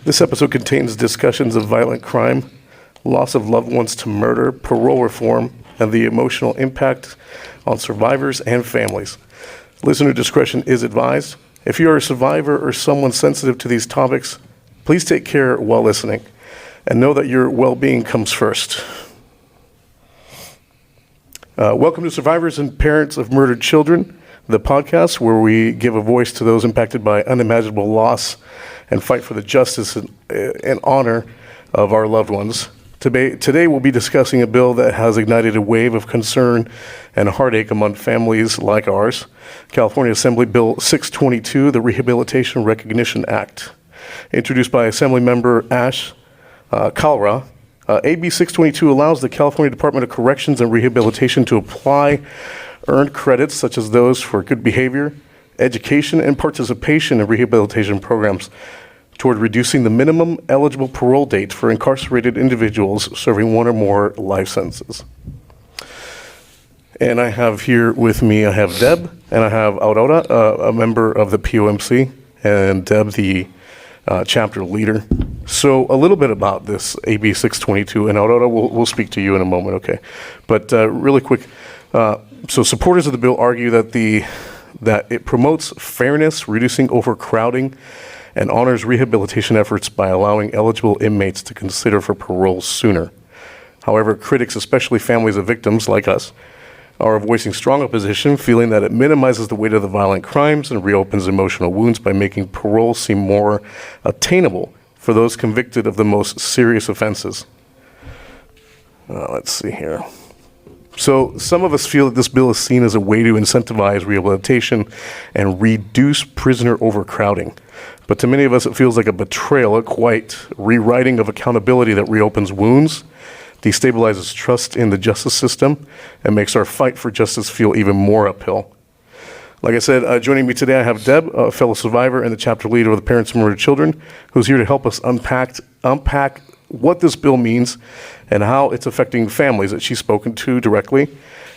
This episode contains discussions of violent crime, loss of loved ones to murder, parole reform, and the emotional impact on survivors and families. Listener discretion is advised. If you are a survivor or someone sensitive to these topics, please take care while listening and know that your well-being comes first. Welcome to Survivors and Parents of Murdered Children, the podcast where we give a voice to those impacted by unimaginable loss and fight for the justice and honor of our loved ones. Today we'll be discussing a bill that has ignited a wave of concern and heartache among families like ours, California Assembly Bill 622, the Rehabilitation Recognition Act. Introduced by Assembly Member Ash Kalra, AB 622 allows the California Department of Corrections and Rehabilitation to apply earned credits such as those for good behavior, education, and participation in rehabilitation programs toward reducing the minimum eligible parole date for incarcerated individuals serving one or more life sentences. And I have here with me, I have Deb, and I have Aurora, a member of the POMC, and Deb, the chapter leader. So a little bit about this AB 622, and Aurora, we'll speak to you in a moment, okay? But really quick, so supporters of the bill argue that it promotes fairness, reducing overcrowding, and honors rehabilitation efforts by allowing eligible inmates to consider for parole sooner. However, critics, especially families of victims like us, are voicing strong opposition, feeling that it minimizes the weight of the violent crimes and reopens emotional wounds by making parole seem more attainable for those convicted of the most serious offenses. Let's see here. So some of us feel that this bill is seen as a way to incentivize rehabilitation and reduce prisoner overcrowding. But to many of us, it feels like a betrayal, a quite rewriting of accountability that reopens wounds, destabilizes trust in the justice system, and makes our fight for justice feel even more uphill. Like I said, joining me today, I have Deb, a fellow survivor and the chapter leader of the Parents of Murdered Children, who's here to help us unpack what this bill means and how it's affecting families that she's spoken to directly,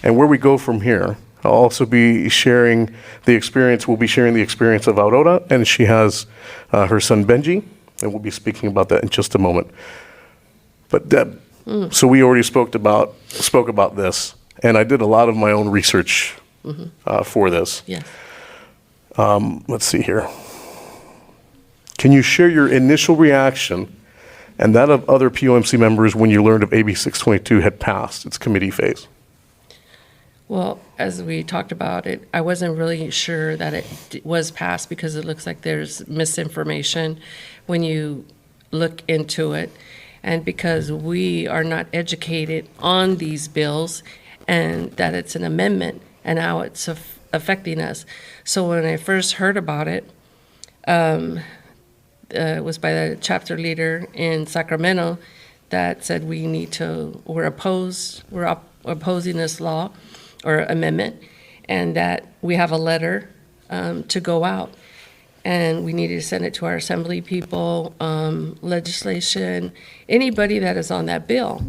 and where we go from here. I'll also be sharing the experience, we'll be sharing the experience of Aurora, and she has her son Benji, and we'll be speaking about that in just a moment. But Deb, so we already spoke about this, and I did a lot of my own research for this. Yes. Let's see here. Can you share your initial reaction and that of other POMC members when you learned of AB 622 had passed its committee phase? Well, as we talked about it, I wasn't really sure that it was passed because it looks like there's misinformation when you look into it. And because we are not educated on these bills and that it's an amendment and how it's affecting us. So when I first heard about it, it was by the chapter leader in Sacramento that said we're opposing this law or amendment, and that we have a letter to go out. And we needed to send it to our assembly people, legislation, anybody that is on that bill.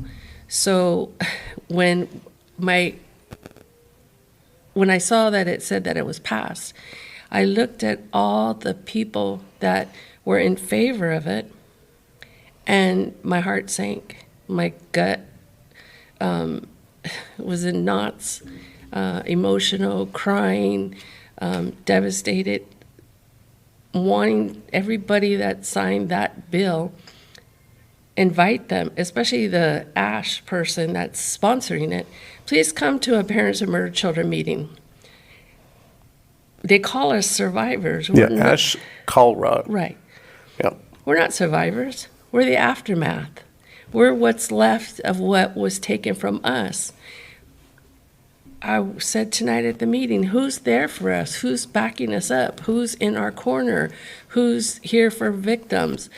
So when I saw that it said that it was passed, I looked at all the people that were in favor of it, and my heart sank. My gut was in knots, emotional, crying, devastated, wanting everybody that signed that bill, invite them, especially the ASH person that's sponsoring it, please come to a Parents of Murdered Children meeting. They call us survivors. Yeah, Ash Kalra. Right. Yeah. We're not survivors. We're the aftermath. We're what's left of what was taken from us. I said tonight at the meeting, who's there for us? Who's backing us up? Who's in our corner? Who's here for victims?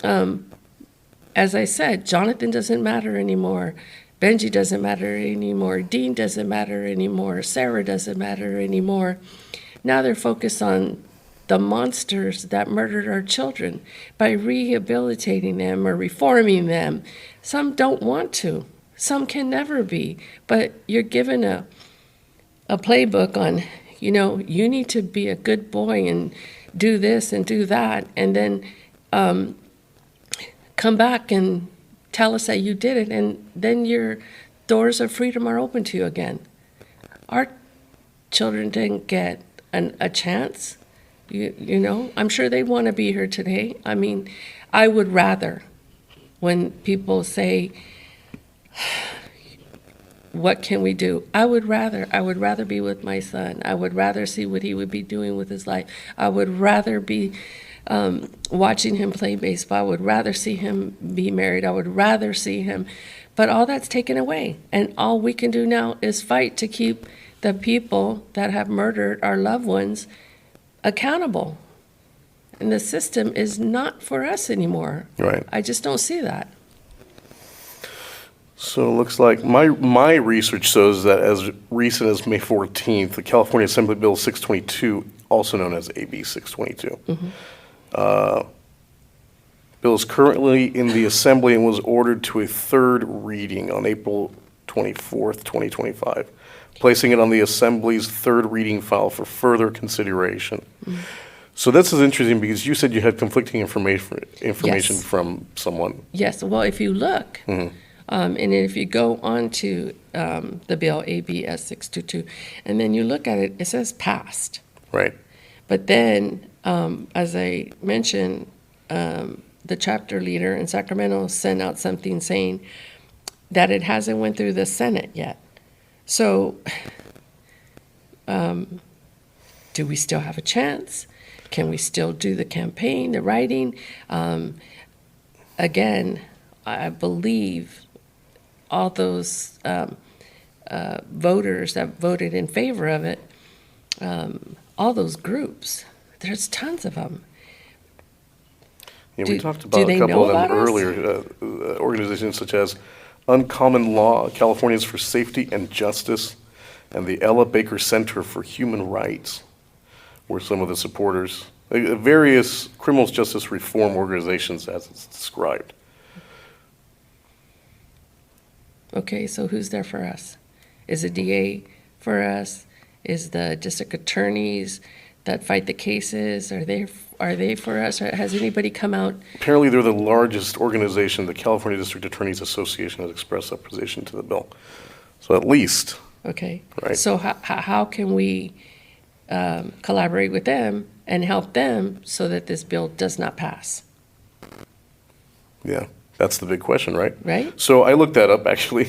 As I said, Jonathan doesn't matter anymore. Benji doesn't matter anymore. Dean doesn't matter anymore. Sarah doesn't matter anymore. Now they're focused on the monsters that murdered our children by rehabilitating them or reforming them. Some don't want to. Some can never be. But you're given a playbook on, you need to be a good boy and do this and do that. And then come back and tell us that you did it, and then your doors of freedom are open to you again. Our children didn't get a chance. You know, I'm sure they want to be here today. I mean, I would rather, when people say, what can we do? I would rather be with my son. I would rather see what he would be doing with his life. I would rather be watching him play baseball. I would rather see him be married. I would rather see him. But all that's taken away. And all we can do now is fight to keep the people that have murdered our loved ones accountable. And the system is not for us anymore. Right. I just don't see that. So it looks like my research shows that as recent as May 14th, the California Assembly Bill 622, also known as AB 622, bill is currently in the Assembly and was ordered to a third reading on April 24th, 2025, placing it on the Assembly's third reading file for further consideration. So this is interesting because you said you had conflicting information Yes. from someone. Yes, well, if you look, and if you go on to the bill, ABS 622, and then you look at it, it says passed. Right. But then, as I mentioned, the chapter leader in Sacramento sent out something saying that it hasn't went through the Senate yet. So, do we still have a chance? Can we still do the campaign, the writing? Again, I believe all those voters that voted in favor of it, all those groups, there's tons of them. Yeah, we Do- talked do about they a couple know of them about us? earlier, organizations such as Uncommon Law, Californians for Safety and Justice, and the Ella Baker Center for Human Rights were some of the supporters. Various criminal justice reform organizations as it's described. Okay, so who's there for us? Is the DA for us? Is the district attorneys that fight the cases, are they for us? Or has anybody come out? Apparently, they're the largest organization. The California District Attorneys Association has expressed opposition to the bill. So at least, Okay. Right. So how can we collaborate with them and help them so that this bill does not pass, yeah, that's the big question, right? right? So I looked that up actually,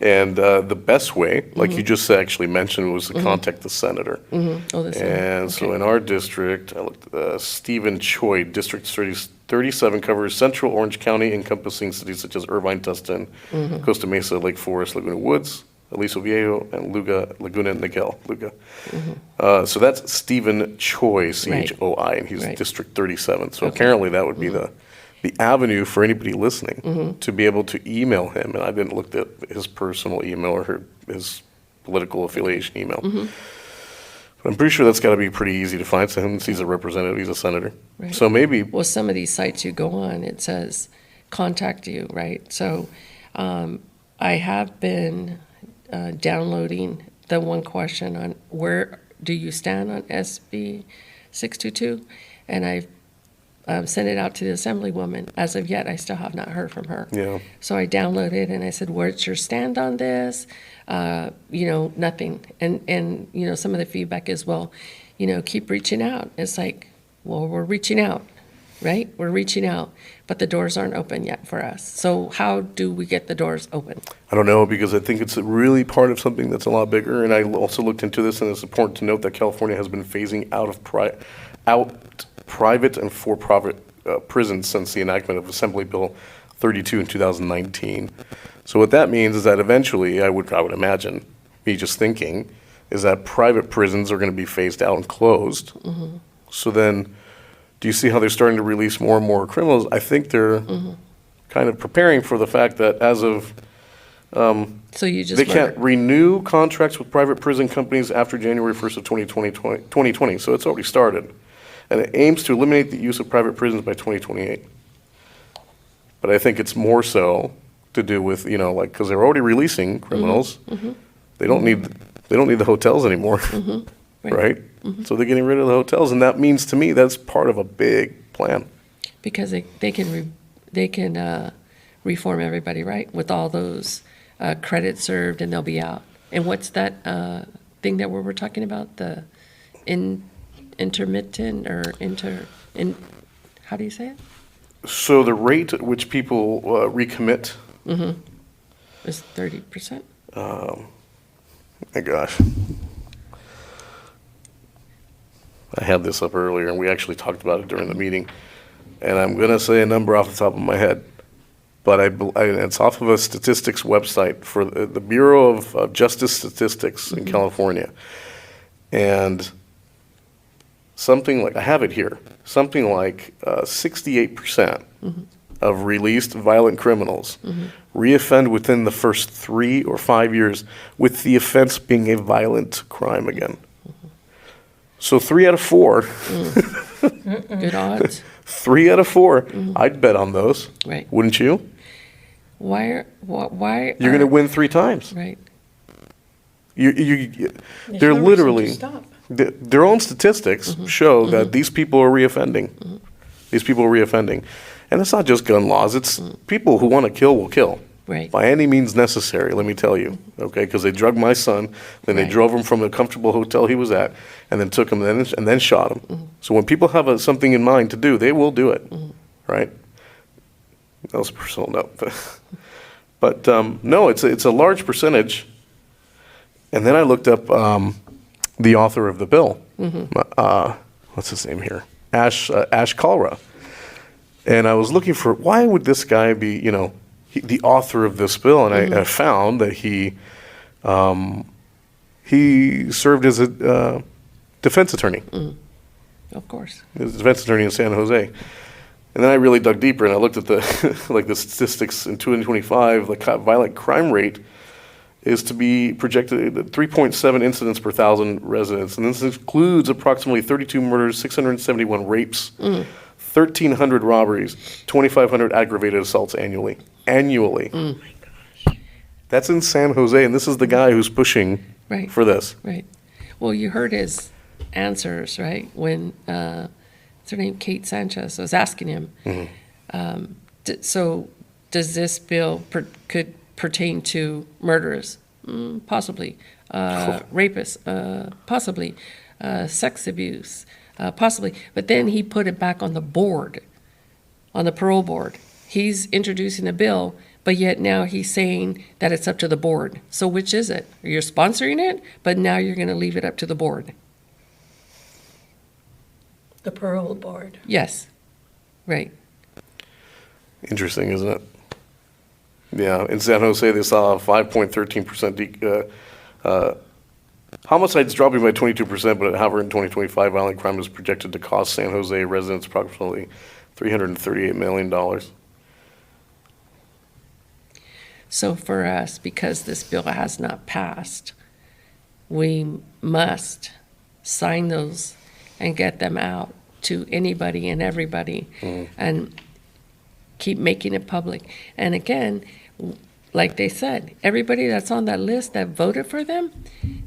and the best way, like you just actually mentioned, was to contact the senator. Oh, the Senate. And so Okay. in our district, I looked, Stephen Choi, District 37 covers central Orange County, encompassing cities such as Irvine, Tustin, Costa Mesa, Lake Forest, Laguna Woods, Aliso Viejo, and Laguna Niguel, Luga. So that's Stephen Choi, CHOI, and he's Right. District 37. So Okay. apparently that would be the avenue for anybody listening to be able to email him. And I didn't look at his personal email or his political affiliation email. But I'm pretty sure that's got to be pretty easy to find. Since he's a representative, he's a senator. Right. So maybe, Well, some of these sites you go on, it says contact you, right? So I have been downloading the one question on where do you stand on SB 622, and I've sent it out to the Assemblywoman. As of yet, I still have not heard from her. yeah. So I downloaded and I said, where's your stand on this? Nothing. And some of the feedback is, well, keep reaching out. It's like, well, we're reaching out, right? We're reaching out, but the doors aren't open yet for us. So how do we get the doors open? I don't know, because I think it's really part of something that's a lot bigger. And I also looked into this, and it's important to note that California has been phasing out private and for-profit prisons since the enactment of Assembly Bill 32 in 2019. So what that means is that eventually, I would imagine, me just thinking, is that private prisons are going to be phased out and closed. So then, do you see how they're starting to release more and more criminals? I think they're kind of preparing for the fact that as of, So you just they can't murder. renew contracts with private prison companies after January 1st of 2020, so it's already started. And it aims to eliminate the use of private prisons by 2028. But I think it's more so to do with, because they're already releasing criminals. They don't need the hotels anymore, right? So they're getting rid of the hotels, and that means to me that's part of a big plan. Because they can reform everybody, right? With all those credits served, and they'll be out. And what's that thing that we were talking about? The intermittent or how do you say it? So the rate at which people recommit, Is 30%? my gosh. I had this up earlier, and we actually talked about it during the meeting. And I'm going to say a number off the top of my head, but it's off of a statistics website for the Bureau of Justice Statistics in California. And something like, I have it here, something like 68% of released violent criminals reoffend within the first 3 or 5 years, with the offense being a violent crime again. So 3 out of 4, Good odds. 3 out of 4, I'd bet on those. Right. Wouldn't you? Why You're going to win 3 times. Right. They're literally, their own statistics show that these people are reoffending. These people are reoffending. And it's not just gun laws, it's people who want to kill will kill. Right. By any means necessary, let me tell you, okay? Because they drugged my son, then they Right. drove him from the comfortable hotel he was at, and then took him and then shot him. So when people have something in mind to do, they will do it, right? That was a personal note. But no, it's a large percentage. And then I looked up the author of the bill. What's his name here? Ash Kalra. And I was looking for, why would this guy be, the author of this bill? And I found that he served as a defense attorney. Of course. He was a defense attorney in San Jose. And then I really dug deeper and I looked at the the statistics in 2025. The violent crime rate is to be projected at 3.7 incidents per 1,000 residents. And this includes approximately 32 murders, 671 rapes, 1,300 robberies, 2,500 aggravated assaults annually. Annually. Oh my gosh. That's in San Jose, and this is the guy who's pushing Right. for this. Right. Well, you heard his answers, right? When, what's her name, Kate Sanchez was asking him. So does this bill could pertain to murderers? Possibly. Rapists? Possibly. Sex abuse? Possibly. But then he put it back on the board, on the parole board. He's introducing a bill, but yet now he's saying that it's up to the board. So which is it? You're sponsoring it, but now you're going to leave it up to the board. The parole board. Yes. Right. Interesting, isn't it? Yeah, in San Jose, they saw a 5.13% homicides dropping by 22%, but however, in 2025, violent crime is projected to cost San Jose residents approximately $338 million. So for us, because this bill has not passed, we must sign those and get them out to anybody and everybody and keep making it public. And again, like they said, everybody that's on that list that voted for them,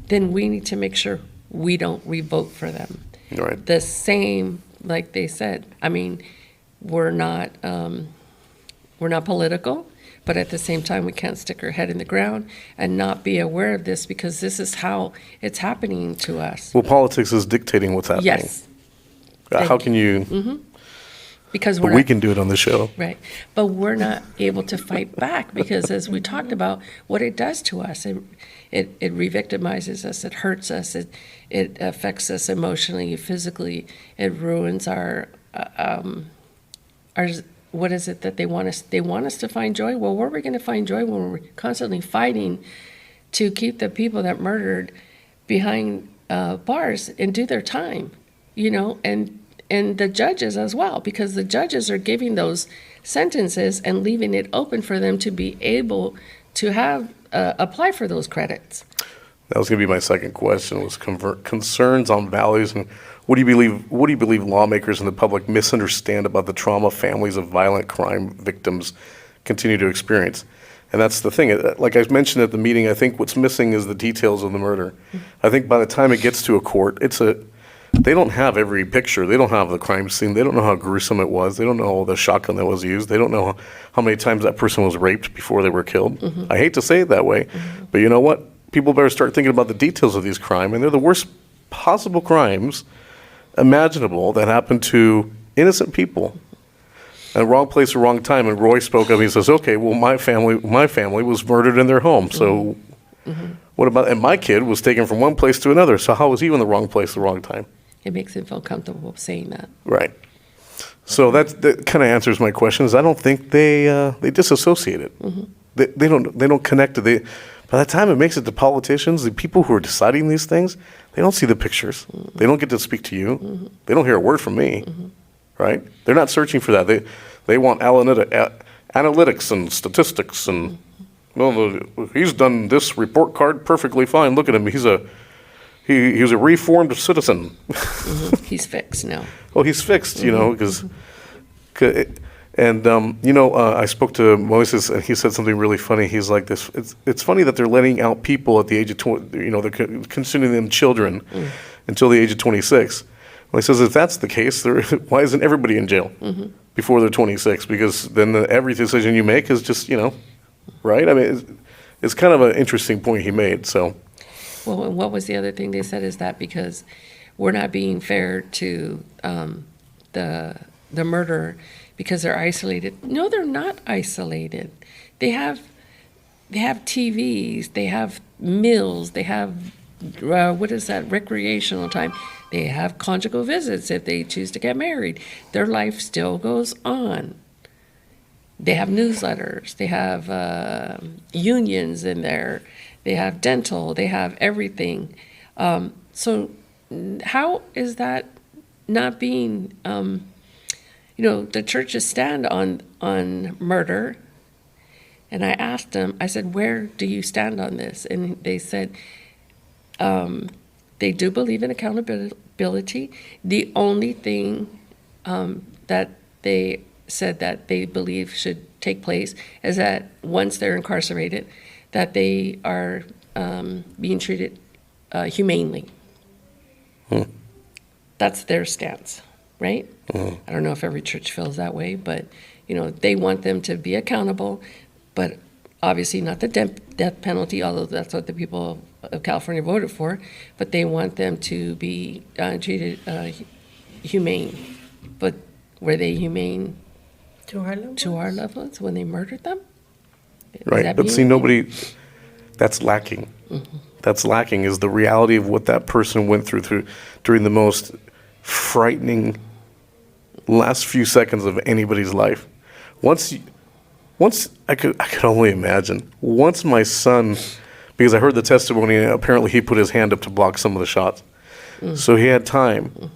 then we need to make sure we don't re-vote for them. Right. The same, like they said, I mean, we're not political, but at the same time, we can't stick our head in the ground and not be aware of this, because this is how it's happening to us. Well, politics is dictating what's happening. Yes. How can you? Because But we're we not, can do it on the show. right, but we're not able to fight back, because as we talked about, what it does to us, it re-victimizes us, it hurts us, it affects us emotionally, physically, it ruins our what is it that they want us to find joy? Well, where are we going to find joy when we're constantly fighting to keep the people that murdered behind bars and do their time, and the judges as well, because the judges are giving those sentences and leaving it open for them to be able to have apply for those credits. That was going to be my second question, was concerns on values, and what do you believe lawmakers and the public misunderstand about the trauma families of violent crime victims continue to experience? And that's the thing. Like I mentioned at the meeting, I think what's missing is the details of the murder. I think by the time it gets to a court, it's a they don't have every picture. They don't have the crime scene. They don't know how gruesome it was. They don't know the shotgun that was used. They don't know how many times that person was raped before they were killed. I hate to say it that way, but you know what? People better start thinking about the details of these crimes, and they're the worst possible crimes imaginable that happen to innocent people. At wrong place, or wrong time. And Roy spoke up. He says, "Okay, well, my family was murdered in their home. So, what about? And my kid was taken from one place to another. So how was he in the wrong place, the wrong time?" It makes him feel comfortable saying that. Right. So that kind of answers my questions. I don't think they disassociate it. They don't connect to the. By the time it makes it to politicians, the people who are deciding these things, they don't see the pictures. They don't get to speak to you. They don't hear a word from me. Right? They're not searching for that. They want analytics and statistics and well, he's done this report card perfectly fine. Look at him. He's a reformed citizen. He's fixed now. Well, he's fixed, you know, because I spoke to Moses and he said something really funny. He's like this. It's funny that they're letting out people at the age of 20. You know, they're considering them children until the age of 26. Well, he says, if that's the case, why isn't everybody in jail before they're 26? Because then every decision you make is just, you know, right? I mean, it's kind of an interesting point he made, so. Well, and what was the other thing they said is that because we're not being fair to the murderer because they're isolated. No, they're not isolated. They have TVs, they have meals, they have, recreational time. They have conjugal visits if they choose to get married. Their life still goes on. They have newsletters. They have unions in there. They have dental. They have everything. So how is that not being, the churches stand on murder. And I asked them, I said, where do you stand on this? And they said, they do believe in accountability. The only thing that they said that they believe should take place is that once they're incarcerated, that they are being treated humanely. That's their stance, right? I don't know if every church feels that way, but they want them to be accountable, but obviously not the death penalty, although that's what the people of California voted for, but they want them to be treated humane. But were they humane To our loved to our ones? loved ones when they murdered them? Is Right, that but being see, humane? that's lacking. That's lacking is the reality of what that person went through during the most frightening last few seconds of anybody's life. Once I could only imagine. Once my son, because I heard the testimony, and apparently he put his hand up to block some of the shots, so he had time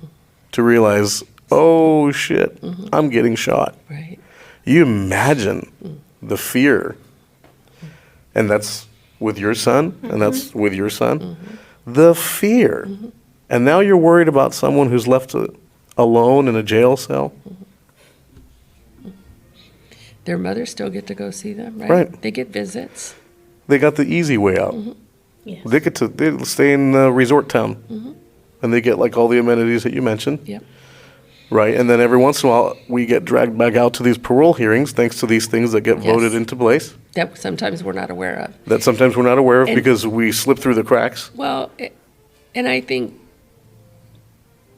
to realize, oh shit, I'm getting shot. Right. You imagine the fear, and that's with your son, and that's with your son, the fear, and now you're worried about someone who's left alone in a jail cell. Their mothers still get to go see them, right? Right. They get visits. They got the easy way out. Yes. They stay in resort town, and they get like all the amenities that you mentioned. Yep. Right, and then every once in a while, we get dragged back out to these parole hearings thanks to these things that get Yes. voted into place That sometimes we're not aware of. that sometimes we're not aware of And- because we slip through the cracks. Well, and I think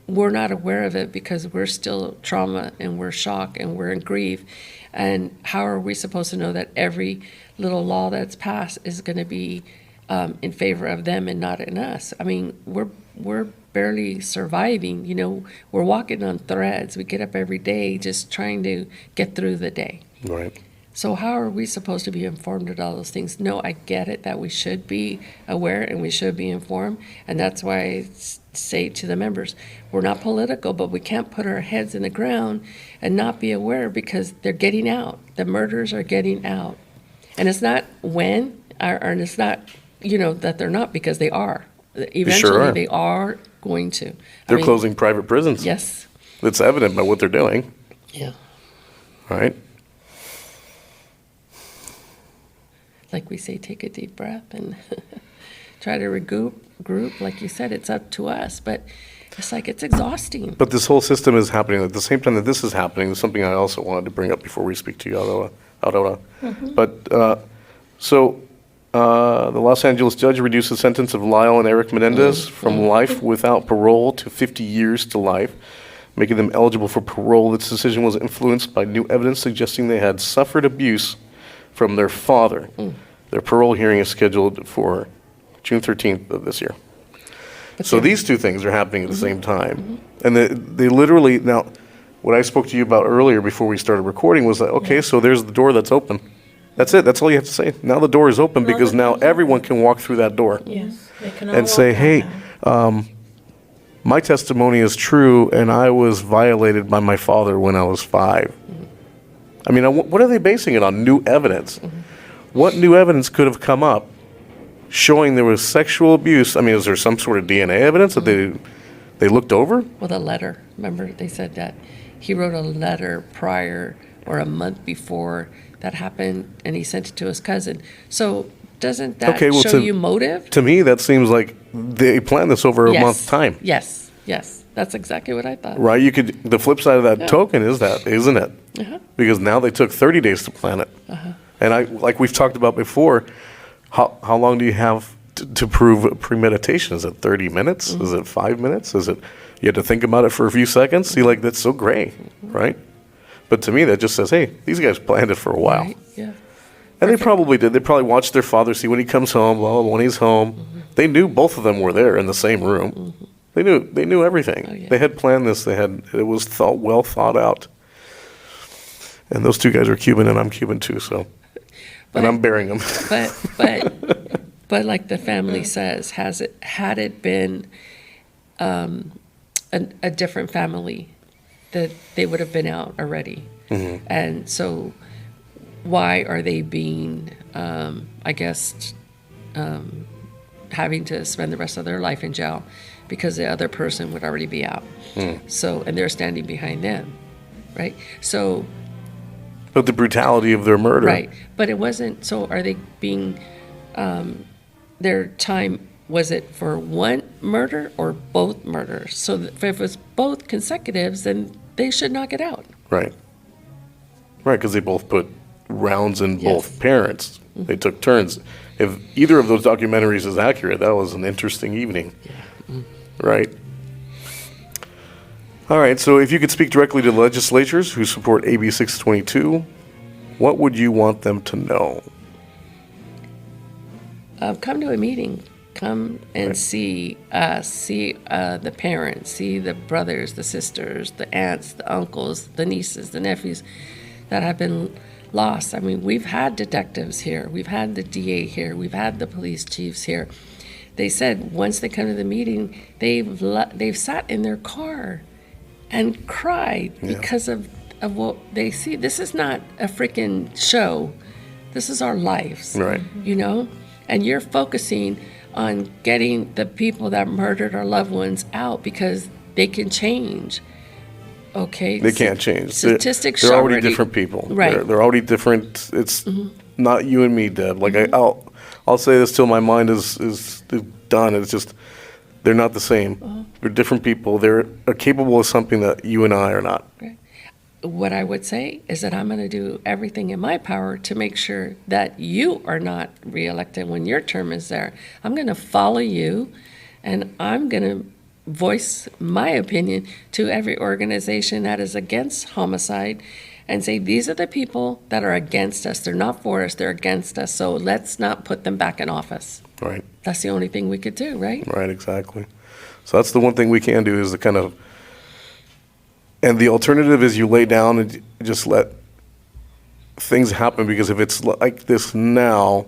we're not aware of it because we're still trauma and we're shocked and we're in grief. And how are we supposed to know that every little law that's passed is going to be in favor of them and not in us? I mean, we're barely surviving. We're walking on threads. We get up every day just trying to get through the day. Right. So how are we supposed to be informed of all those things? No, I get it that we should be aware and we should be informed. And that's why I say to the members, we're not political, but we can't put our heads in the ground and not be aware because they're getting out. The murders are getting out. And it's not when, and it's not, that they're not, because they are. Eventually, are. they are going to. They're closing private prisons. Yes. It's evident by what they're doing. Yeah. Right. Like we say, take a deep breath and try to regroup. Like you said, it's up to us. But It's like, it's exhausting. But this whole system is happening at the same time that this is happening. There's something I also wanted to bring up before we speak to you, Aurora. But, the Los Angeles judge reduced the sentence of Lyle and Eric Menendez from life without parole to 50 years to life, making them eligible for parole. This decision was influenced by new evidence suggesting they had suffered abuse from their father. Their parole hearing is scheduled for June 13th of this year. So these two things are happening at the same time. And they literally, now, what I spoke to you about earlier before we started recording was that, okay, so there's the door that's open. That's it. That's all you have to say. Now the door is open because now everyone can walk through that door Yes. They can all and walk say, out hey, now. my testimony is true and I was violated by my father when I was 5. I mean, what are they basing it on? New evidence. What new evidence could have come up showing there was sexual abuse? I mean, is there some sort of DNA evidence that they looked over? Well, the letter, remember, they said that he wrote a letter prior or a month before that happened, and he sent it to his cousin. So doesn't that Okay, well, show you motive? To me, that seems like they planned this over a Yes. month's time. Yes, yes, that's exactly what I thought. Right? The flip side of that Yeah. token is that, isn't it? Uh-huh. Because now they took 30 days to plan it. And like we've talked about before, how long do you have to prove premeditation? Is it 30 minutes? Is it 5 minutes? Is it you had to think about it for a few seconds? See, like, that's so gray, right? But to me, that just says, hey, these guys planned it for a while. Right, yeah. And they probably did. They probably watched their father, see when he comes home, blah, blah, blah, when he's home. They knew both of them were there in the same room. They knew everything. Oh, yeah. They had planned this. It was well thought out. And those two guys are Cuban, and I'm Cuban too. So, But- and I'm bearing them. But like the family says, had it been a different family, that they would have been out already. And so why are they being, I guess, having to spend the rest of their life in jail? Because the other person would already be out. So, and they're standing behind them, right? So, But the brutality of their murder. right, but it wasn't, so are they being, their time, was it for one murder or both murders? So if it was both consecutives, then they should knock it out. Right. Right, because they both put rounds in Yes. both parents. They took turns. If either of those documentaries is accurate, that was an interesting evening. Right? All right, so if you could speak directly to legislatures who support AB 622, what would you want them to know? Come to a meeting. Come and Right. see us, see the parents, see the brothers, the sisters, the aunts, the uncles, the nieces, the nephews that have been lost. I mean, we've had detectives here. We've had the DA here. We've had the police chiefs here. They said once they come to the meeting, they've sat in their car and cried because of what they see. This is not a freaking show. This is our lives. Right. You know? And you're focusing on getting the people that murdered our loved ones out because they can change. Okay? They can't change. Statistics They're show already different people. Right. They're already different. It's not you and me, Deb. Like I'll say this till my mind is done. It's just they're not the same. They're different people. They're capable of something that you and I are not. What I would say is that I'm going to do everything in my power to make sure that you are not reelected when your term is there. I'm going to follow you, and I'm going to voice my opinion to every organization that is against homicide and say, these are the people that are against us. They're not for us. They're against us. So let's not put them back in office. Right. That's the only thing we could do, right? Right, exactly. So that's the one thing we can do is the kind of, and the alternative is you lay down and just let things happen, because if it's like this now,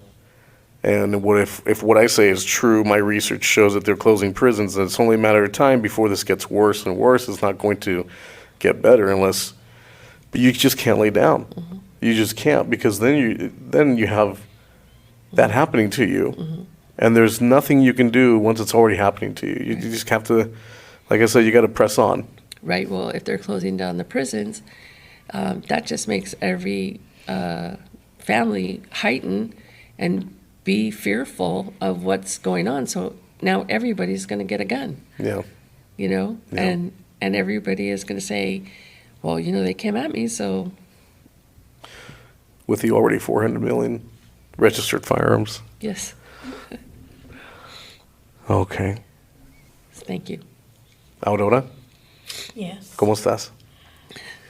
and what if what I say is true, my research shows that they're closing prisons, and it's only a matter of time before this gets worse and worse. It's not going to get better unless, but you just can't lay down. You just can't, because then you have that happening to you. And there's nothing you can do once it's already happening to you. You just have to, like I said, you got to press on. Right. Well, if they're closing down the prisons, that just makes every family heighten and be fearful of what's going on. So now everybody's going to get a gun. Yeah. you know? Yeah. And everybody is going to say, well, you know, they came at me, so With the already 400 million registered firearms. yes, Okay. thank you. Aurora, Yes. ¿cómo estás?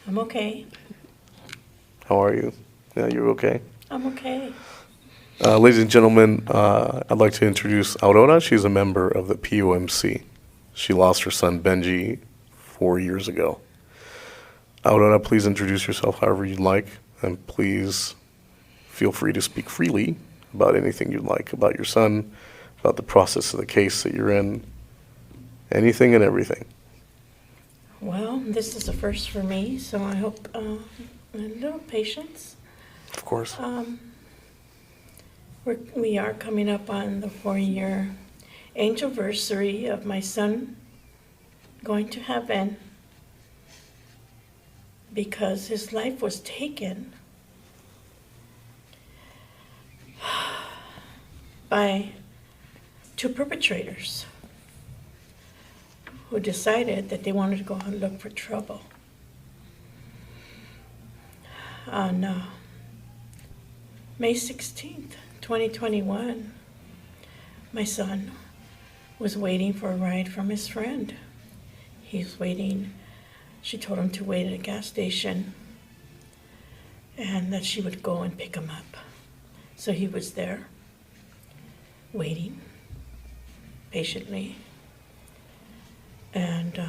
I'm okay. How are you? Yeah, you're okay. I'm okay. Ladies and gentlemen, I'd like to introduce Aurora. She's a member of the POMC. She lost her son Benji 4 years ago. Aurora, please introduce yourself however you'd like, and please feel free to speak freely about anything you'd like, about your son, about the process of the case that you're in, anything and everything. Well, this is a first for me, so I hope a little patience. Of course. We are coming up on the 4-year anniversary of my son going to heaven because his life was taken by 2 perpetrators who decided that they wanted to go out and look for trouble. On May 16th, 2021, my son was waiting for a ride from his friend. He's waiting. She told him to wait at a gas station and that she would go and pick him up. So he was there, waiting patiently. And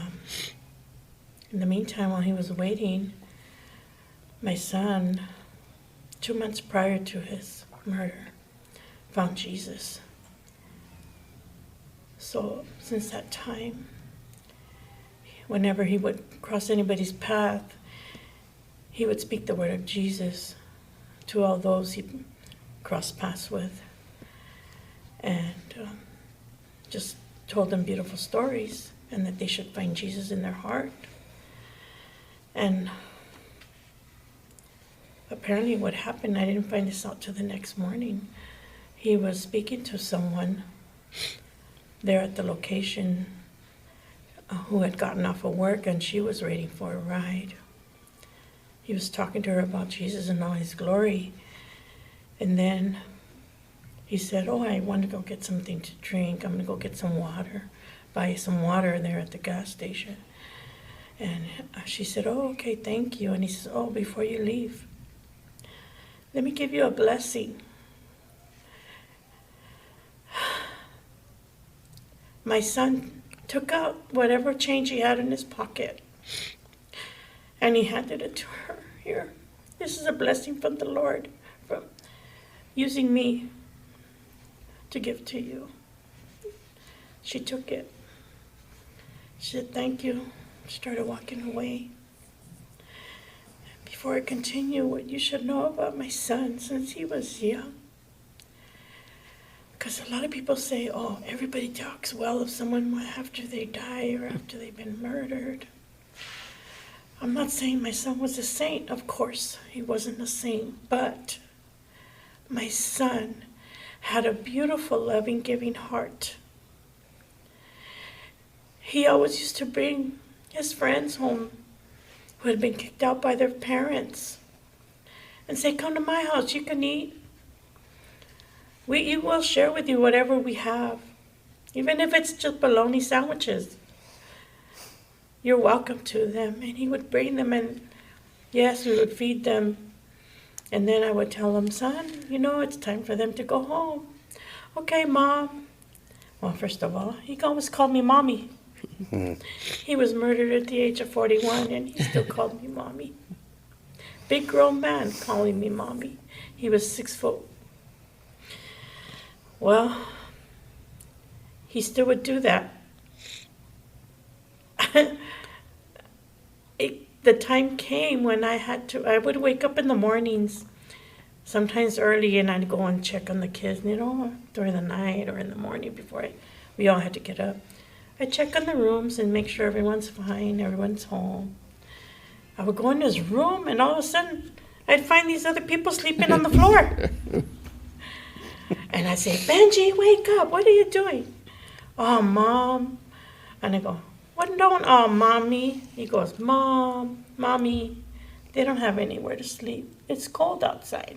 in the meantime, while he was waiting, my son, 2 months prior to his murder, found Jesus. So since that time, whenever he would cross anybody's path, he would speak the word of Jesus to all those he crossed paths with. And just told them beautiful stories and that they should find Jesus in their heart. And apparently what happened, I didn't find this out till the next morning. He was speaking to someone there at the location who had gotten off of work, and she was waiting for a ride. He was talking to her about Jesus and all his glory. And then he said, oh, I want to go get something to drink. I'm going to go get some water, buy some water there at the gas station. And she said, oh, okay, thank you. And he says, oh, before you leave, let me give you a blessing. My son took out whatever change he had in his pocket, and he handed it to her. Here, this is a blessing from the Lord, from using me to give to you. She took it. She said, thank you. Started walking away. Before I continue, what you should know about my son since he was young. Because a lot of people say, oh, everybody talks well of someone after they die or after they've been murdered. I'm not saying my son was a saint. Of course, he wasn't a saint. But my son had a beautiful, loving, giving heart. He always used to bring his friends home who had been kicked out by their parents and say, come to my house, you can eat. We will share with you whatever we have, even if it's just bologna sandwiches. You're welcome to them. And he would bring them, and yes, we would feed them. And then I would tell him, son, you know, it's time for them to go home. Okay, Mom. Well, first of all, he always called me Mommy. He was murdered at the age of 41, and he still called me Mommy. Big grown man calling me Mommy. He was 6 foot. Well, he still would do that. The time came when I would wake up in the mornings, sometimes early, and I'd go and check on the kids, you know, during the night or in the morning before we all had to get up. I'd check on the rooms and make sure everyone's fine, everyone's home. I would go in his room, and all of a sudden, I'd find these other people sleeping on the floor. And I'd say, Benji, wake up. What are you doing? Oh, Mom. And I go, What don't, oh, Mommy. He goes, Mom, Mommy, they don't have anywhere to sleep. It's cold outside.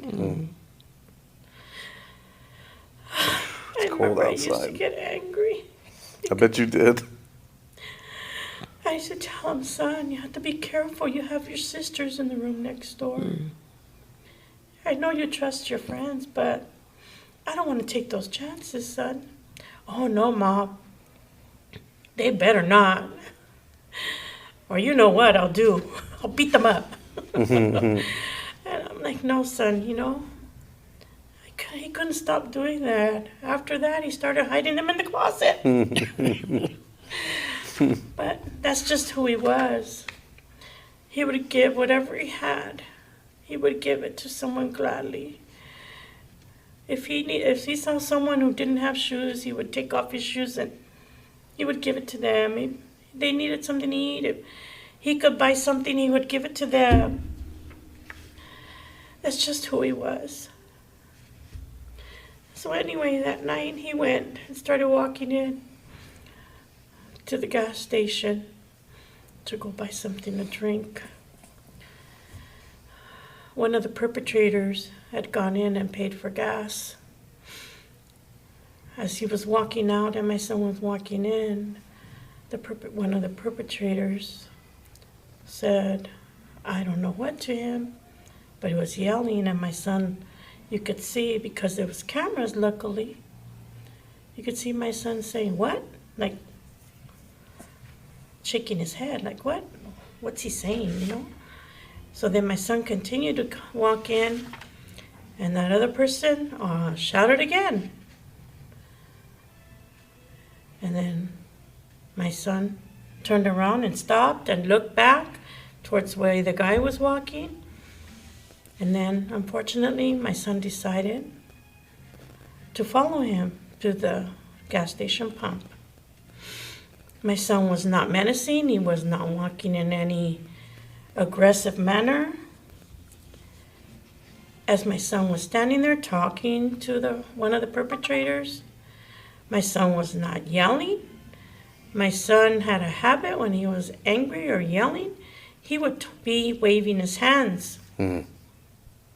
I cold remember I used to outside. get angry. I bet you did. I used to tell him, son, you have to be careful. You have your sisters in the room next door. I know you trust your friends, but I don't want to take those chances, son. Oh, no, Mom. They better not. Or you know what I'll do. I'll beat them up. And I'm like, no, son, he couldn't stop doing that. After that, he started hiding them in the closet. But that's just who he was. He would give whatever he had. He would give it to someone gladly. If he saw someone who didn't have shoes, he would take off his shoes and he would give it to them. They needed something to eat. If he could buy something, he would give it to them. That's just who he was. So anyway, that night he went and started walking in to the gas station to go buy something to drink. One of the perpetrators had gone in and paid for gas. As he was walking out and my son was walking in, one of the perpetrators said, I don't know what to him, but he was yelling, and my son, you could see, because there was cameras luckily, you could see my son saying, what? Like, shaking his head, like, what? What's he saying, So then my son continued to walk in, and that other person shouted again. And then my son turned around and stopped and looked back towards where the guy was walking. And then, unfortunately, my son decided to follow him to the gas station pump. My son was not menacing. He was not walking in any aggressive manner. As my son was standing there talking to one of the perpetrators, my son was not yelling. My son had a habit when he was angry or yelling, he would be waving his hands.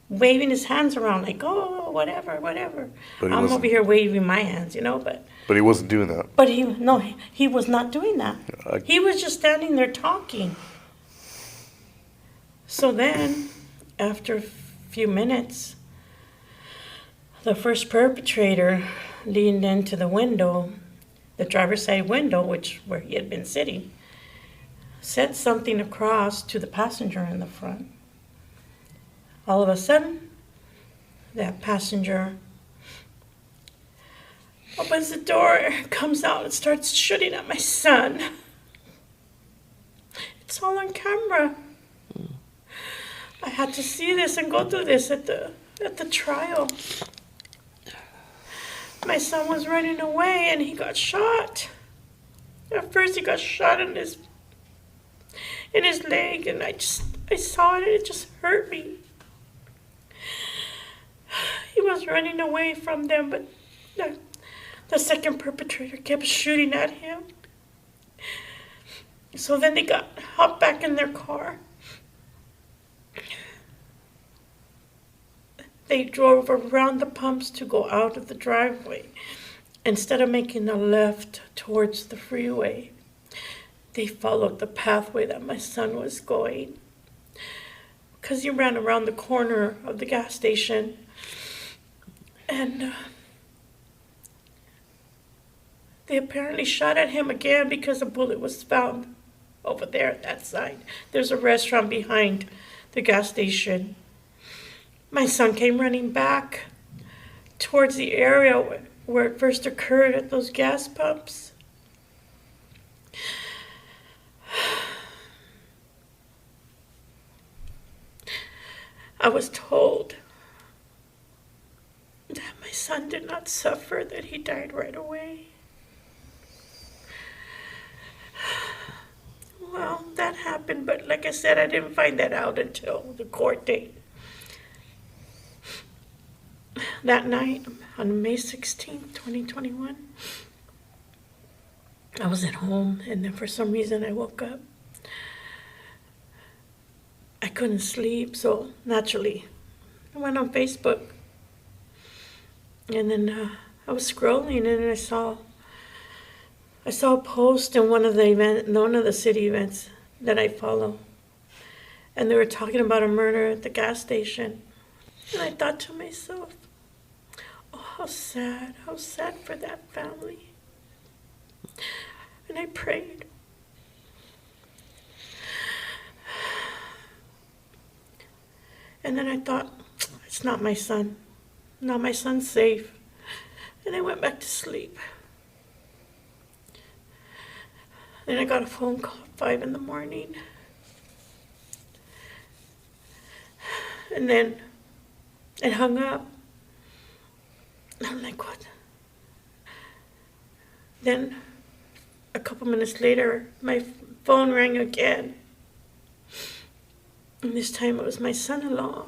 Waving his hands around like, oh, whatever. But I'm over here waving my hands, But he wasn't doing that. But he was not doing that. He was just standing there talking. So then, after a few minutes, the first perpetrator leaned into the window, the driver's side window, where he had been sitting, said something across to the passenger in the front. All of a sudden, that passenger opens the door, comes out, and starts shooting at my son. It's all on camera. I had to see this and go through this at the trial. My son was running away and he got shot. At first he got shot in his leg, and I saw it and it just hurt me. He was running away from them, but the second perpetrator kept shooting at him. So then they hopped back in their car. They drove around the pumps to go out of the driveway. Instead of making a left towards the freeway, they followed the pathway that my son was going. Because he ran around the corner of the gas station. And they apparently shot at him again because a bullet was found over there at that side. There's a restaurant behind the gas station. My son came running back towards the area where it first occurred at those gas pumps. I was told that my son did not suffer, that he died right away. Well, that happened, but like I said, I didn't find that out until the court date. That night, on May 16th, 2021, I was at home, and then for some reason I woke up. I couldn't sleep, so naturally I went on Facebook. And then I was scrolling, and I saw a post in one of the city events that I follow. And they were talking about a murder at the gas station. And I thought to myself, oh, how sad for that family. And I prayed. And then I thought, it's not my son. No, my son's safe. And I went back to sleep. Then I got a phone call at 5 in the morning. And then it hung up. I'm like, what? Then a couple minutes later, my phone rang again. And this time it was my son-in-law.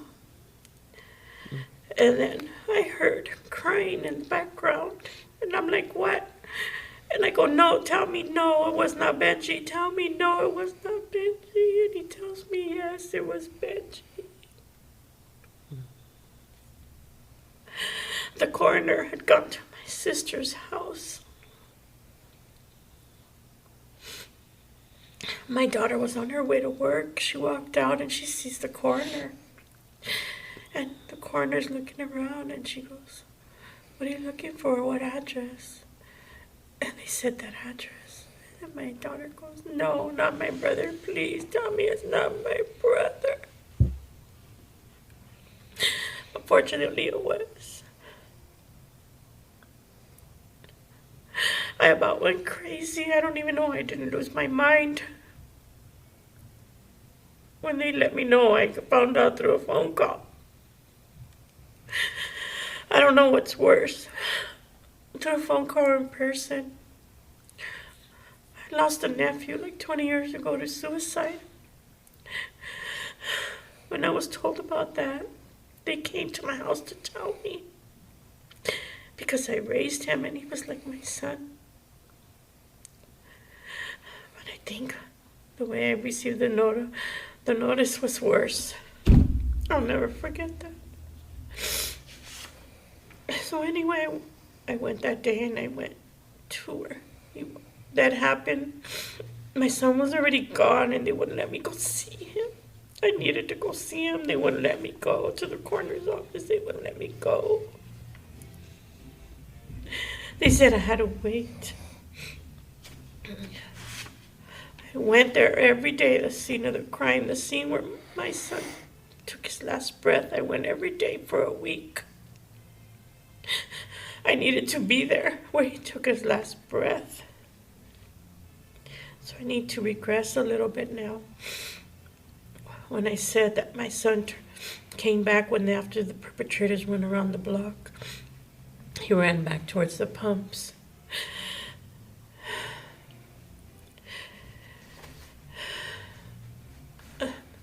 And then I heard crying in the background. And I'm like, what? And I go, no, tell me no, it was not Benji. Tell me no, it was not Benji. And he tells me, yes, it was Benji. The coroner had gone to my sister's house. My daughter was on her way to work. She walked out and she sees the coroner. And the coroner's looking around and she goes, what are you looking for? What address? And they said that address. And my daughter goes, no, not my brother. Please tell me it's not my brother. Unfortunately, it was. I about went crazy. I don't even know I didn't lose my mind. When they let me know, I found out through a phone call. I don't know what's worse, through a phone call or in person. I lost a nephew like 20 years ago to suicide. When I was told about that, they came to my house to tell me. Because I raised him and he was like my son. But I think the way I received the notice was worse. I'll never forget that. So anyway, I went that day and I went to where that happened. My son was already gone and they wouldn't let me go see him. I needed to go see him. They wouldn't let me go to the coroner's office. They wouldn't let me go. They said I had to wait. I went there every day, the scene of the crime, the scene where my son took his last breath. I went every day for a week. I needed to be there where he took his last breath. So I need to regress a little bit now. When I said that my son came back after the perpetrators went around the block, he ran back towards the pumps.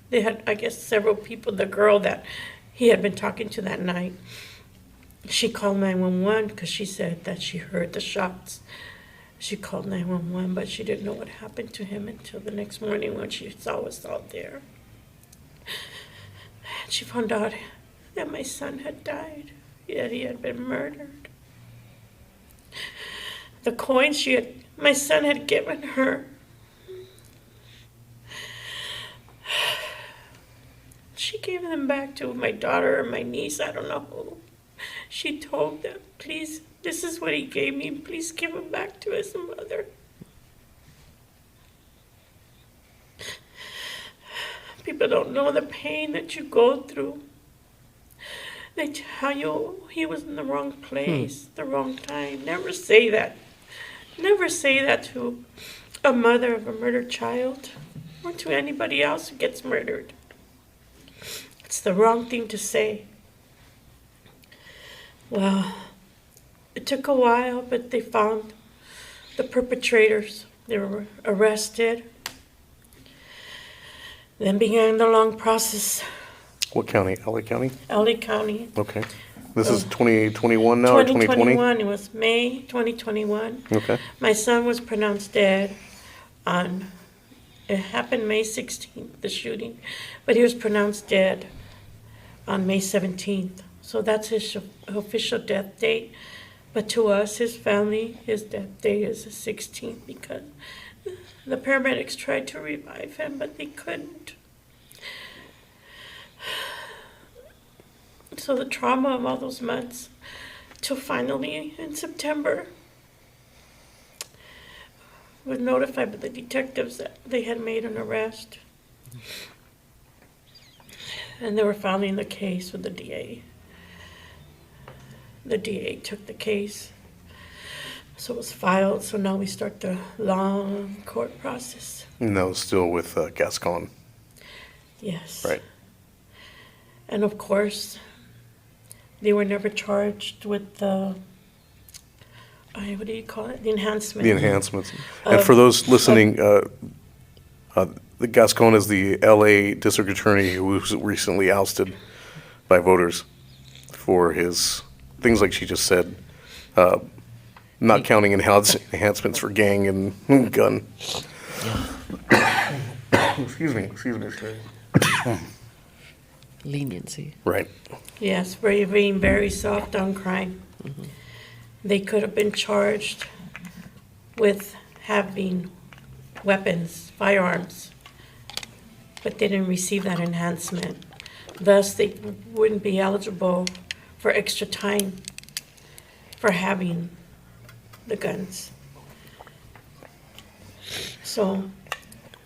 They had, I guess, several people. The girl that he had been talking to that night, she called 911 because she said that she heard the shots. She called 911, but she didn't know what happened to him until the next morning when she saw us out there. And she found out that my son had died, that he had been murdered. The coins my son had given her, she gave them back to my daughter or my niece, I don't know who. She told them, please, this is what he gave me, please give him back to his mother. People don't know the pain that you go through. They tell you he was in the wrong place, the wrong time. Never say that. Never say that to a mother of a murdered child or to anybody else who gets murdered. It's the wrong thing to say. Well, it took a while, but they found the perpetrators. They were arrested. Then began the long process. What county? LA County? LA County. Okay. This is 2021 now or 2020? 2021, it was May 2021. Okay. My son was pronounced dead on, it happened May 16th, the shooting, but he was pronounced dead on May 17th. So that's his official death date. But to us, his family, his death date is the 16th because the paramedics tried to revive him, but they couldn't. So the trauma of all those months, till finally in September, was notified by the detectives that they had made an arrest. And they were filing the case with the DA. The DA took the case. So it was filed, so now we start the long court process. No, still with Gascon. Yes. Right. And of course, they were never charged with the, what do you call it? The enhancement. The enhancements. And for those listening, the Gascon is the LA district attorney who was recently ousted by voters for his things like she just said, not counting enhancements for gang and gun. Excuse me. Leniency. Right. Yes, being very soft on crime. Mm-hmm. They could have been charged with having weapons, firearms, but they didn't receive that enhancement. Thus, they wouldn't be eligible for extra time for having the guns. So,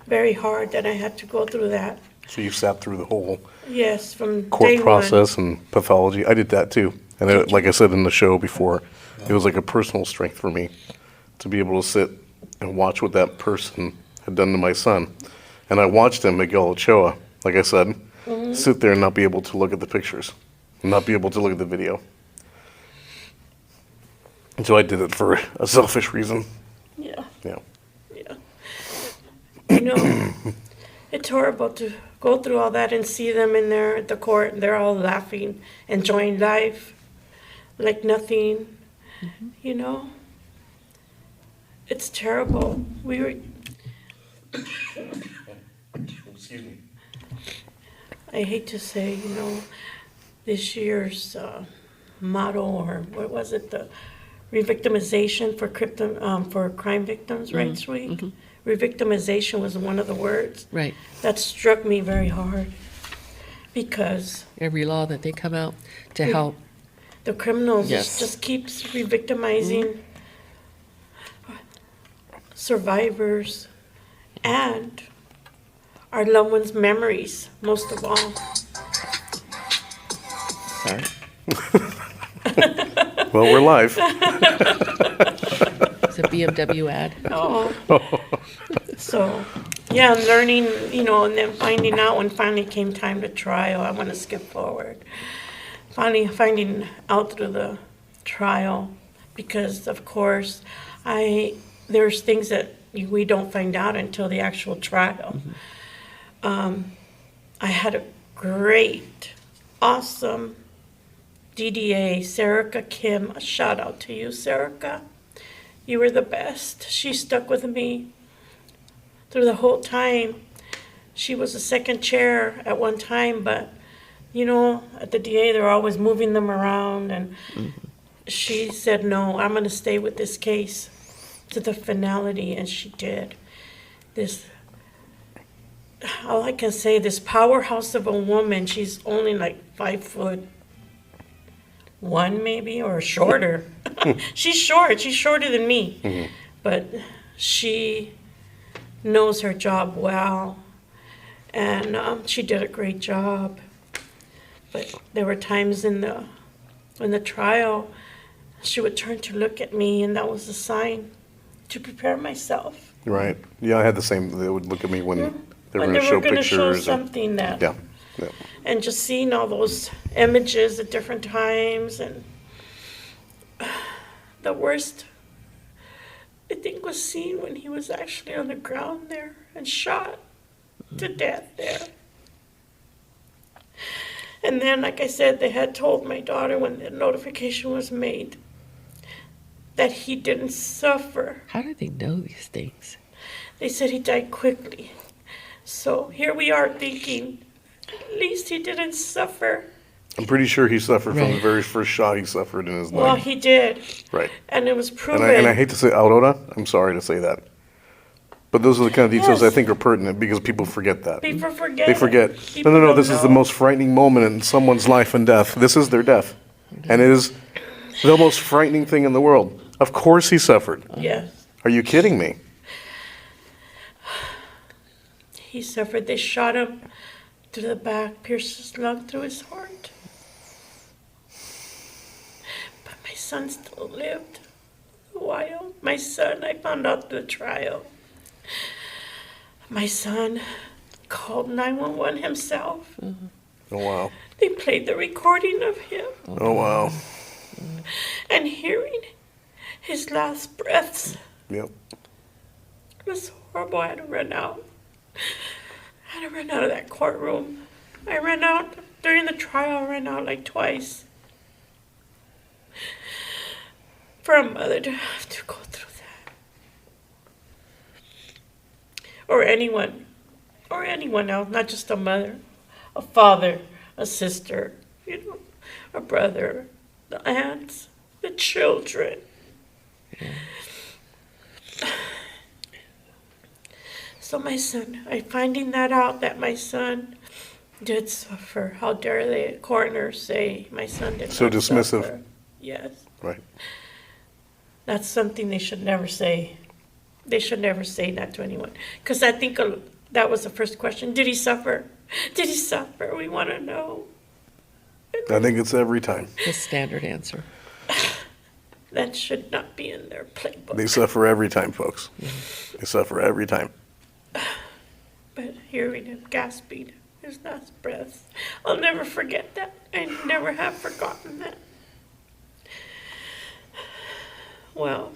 very hard that I had to go through that. So you sat through the whole Yes, from court day process and pathology. I did that too. And like I said in the show before, it was like a personal strength for me to be able to sit and watch what that person had done to my son. And I watched him, Miguel Ochoa, like I said, sit there and not be able to look at the pictures, not be able to look at the video. And so I did it for a selfish reason. Yeah, Yeah. yeah. You know, it's horrible to go through all that and see them in there at the court, and they're all laughing, enjoying life like nothing, you know? It's terrible. We were, Excuse me. I hate to say, you know, this year's motto, or what was it, the revictimization for crime victims rights week. Revictimization was one of the words Right. that struck me very hard because Every law that they come out to help. the criminals Yes. just keeps re-victimizing survivors and our loved ones' memories, most of all. Sorry. Well, we're live. It's a BMW ad. Oh. So, yeah, learning, you know, and then finding out when finally came time to trial, I want to skip forward. Finally finding out through the trial, because of course, there's things that we don't find out until the actual trial. I had a great, awesome DDA, Serica Kim. A shout out to you, Serica. You were the best. She stuck with me through the whole time. She was a second chair at one time, but you know, at the DA, they're always moving them around, and she said, no, I'm going to stay with this case to the finality, and she did. All I can say, this powerhouse of a woman, she's only like 5'1" maybe, or shorter. She's shorter than me, but she knows her job well, and she did a great job. But there were times in the trial, she would turn to look at me, and that was a sign to prepare myself. Right. Yeah, I had the same. They would look at me when they were When going to show gonna pictures. something that, Yeah. Yeah. and just seeing all those images at different times, and the worst, I think, was seen when he was actually on the ground there and shot to death there. And then, like I said, they had told my daughter when the notification was made that he didn't suffer. How do they know these things? They said he died quickly. So here we are thinking, at least he didn't suffer. I'm pretty sure he suffered from the Right. very first shot he suffered in his Well, leg. he did. Right. And it was proven. And I hate to say Aurora, I'm sorry to say that. But those are the kind of details I Yes. think are pertinent because people forget that. People forget. They forget. People No, don't this is the know. most frightening moment in someone's life and death. This is their death. And it is the most frightening thing in the world. Of course he suffered. Yes. Are you kidding me? He suffered. They shot him through the back, pierced his lung through his heart. But my son still lived a while. My son, I found out through the trial. My son called 911 himself. Oh, wow. They played the recording of him Oh, wow. and hearing his last breaths. Yep. It was horrible. I had to run out. I had to run out of that courtroom. I ran out during the trial. I ran out like twice. For a mother to have to go through that. Or anyone else, not just a mother, a father, a sister, a brother, the aunts, the children. So my son, I finding that out that my son did suffer. How dare the coroner say my son did So not dismissive. suffer? Yes. Right. That's something they should never say. They should never say that to anyone. Because I think that was the first question. Did he suffer? Did he suffer? We want to know. I think it's every time. The standard answer. That should not be in their playbook. They suffer every time, folks. They suffer every time. But hearing him gasping, his last breath, I'll never forget that. I never have forgotten that. Well,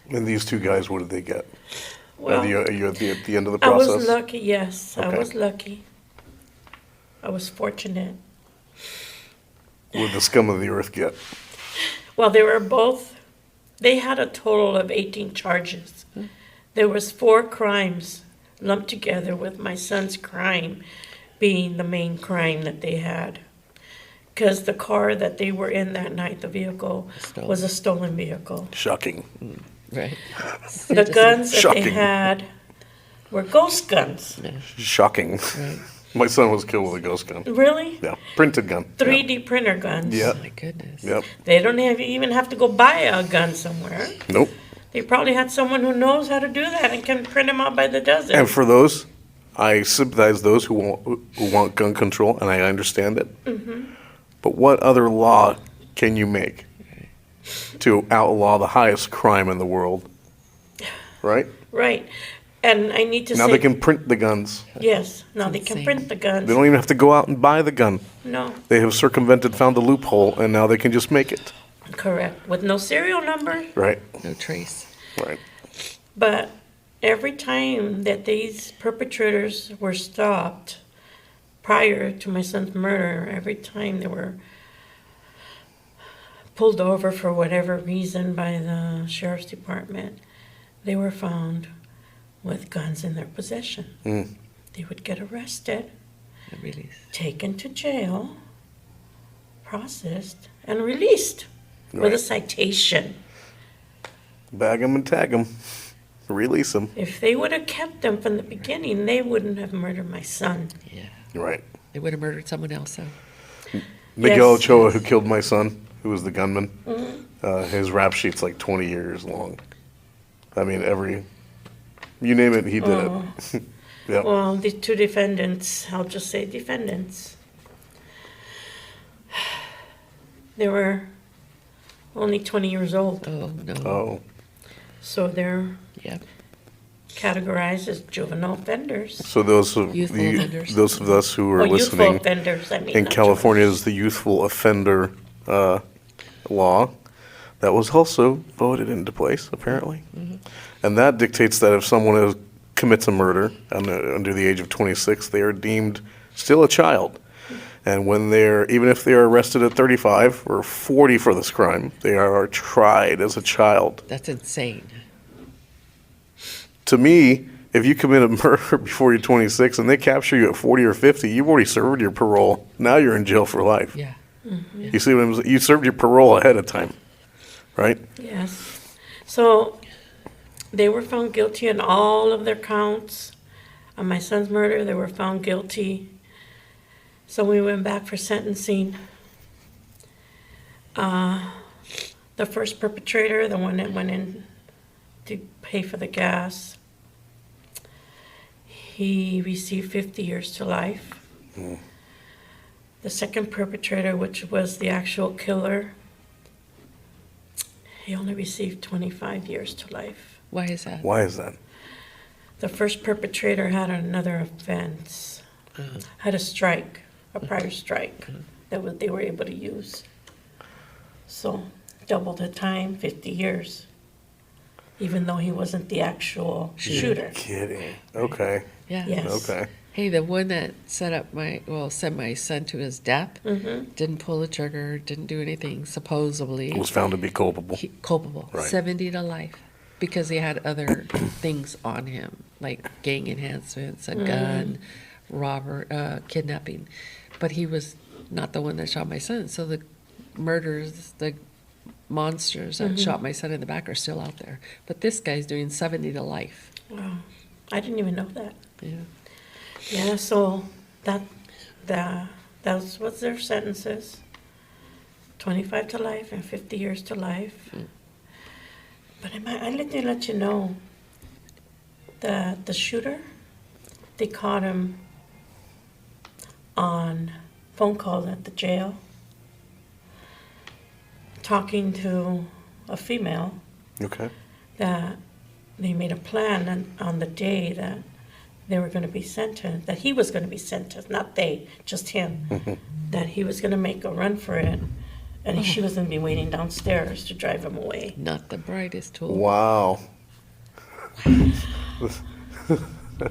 And these two guys, what did they get? well, Are you at the end of the I process? was lucky, yes. I Okay. was lucky. I was fortunate. What did the scum of the earth get? Well, they had a total of 18 charges. There was 4 crimes lumped together with my son's crime being the main crime that they had. Because the car that they were in that night, the vehicle, Stolen. was a stolen vehicle. Shocking. Right. The guns that they Shocking. had were ghost guns. Shocking. Right. My son was killed with a ghost gun. Really? Yeah. Printed gun. 3D printer guns. Yeah. My goodness. Yep. They don't even have to go buy a gun somewhere. Nope. They probably had someone who knows how to do that and can print them out by the dozen. And for those, I sympathize those who want gun control, and I understand it. Mm-hmm. But what other law can you make to outlaw the highest crime in the world? Right? Right. And I need to Now say, they can print the guns. yes, now they It's can insane. print the guns. They don't even have to go out and buy the gun. No, They have found the loophole, and now they can just make it. correct. With no serial number. Right? No trace. Right. But every time that these perpetrators were stopped prior to my son's murder, every time they were pulled over for whatever reason by the sheriff's department, they were found with guns in their possession. Mm. They would get arrested, The release. taken to jail, processed, and released with a Right. citation. Bag them and tag them. Release them. If they would have kept them from the beginning, they wouldn't have murdered my son. Yeah. Right. They would have murdered someone else, though. Miguel Yes. Ochoa, who killed my son, who was the gunman, Mm-hmm. his rap sheet's like 20 years long. I mean, you name it, he did it. Yeah. Well, the 2 defendants, I'll just say defendants, they were only 20 years old. Oh, no. Oh, So they're Yep. categorized as juvenile offenders. so those of Youthful offenders. those of us who Or are youthful listening offenders, I mean. in not California is the youthful offender law that was also voted into place, apparently. And that dictates that if someone commits a murder under the age of 26, they are deemed still a child. And when even if they're arrested at 35 or 40 for this crime, they are tried as a child. That's insane. To me, if you commit a murder before you're 26 and they capture you at 40 or 50, you've already served your parole. Now you're in jail for life. Yeah. You see what I'm saying? You served your parole ahead of time, right? Yes. So they were found guilty on all of their counts. On my son's murder, they were found guilty. So we went back for sentencing. The first perpetrator, the one that went in to pay for the gas, he received 50 years to life. The second perpetrator, which was the actual killer, he only received 25 years to life. Why is that? Why is that? The first perpetrator had another offense, had a strike, a prior strike that they were able to use. So double the time, 50 years, even though he wasn't the actual shooter. Kidding. Okay. Yeah. Yes. Okay. Hey, the one that sent my son to his death, didn't pull the trigger, didn't do anything, supposedly. Was found to be culpable. Culpable. Right. 70 to life. Because he had other things on him, like gang enhancements, a gun, kidnapping. But he was not the one that shot my son. So the murders, the monsters that shot my son in the back are still out there. But this guy's doing 70 to life. Wow. I didn't even know that. Yeah. Yeah, so that was their sentences. 25 to life and 50 years to life. But I let you know that the shooter, they caught him on phone calls at the jail, talking to a female Okay. that they made a plan on the day that they were going to be sentenced, that he was going to be sentenced, not they, just him, that he was going to make a run for it, and she was going to be waiting downstairs to drive him away. Not the brightest tool. Wow.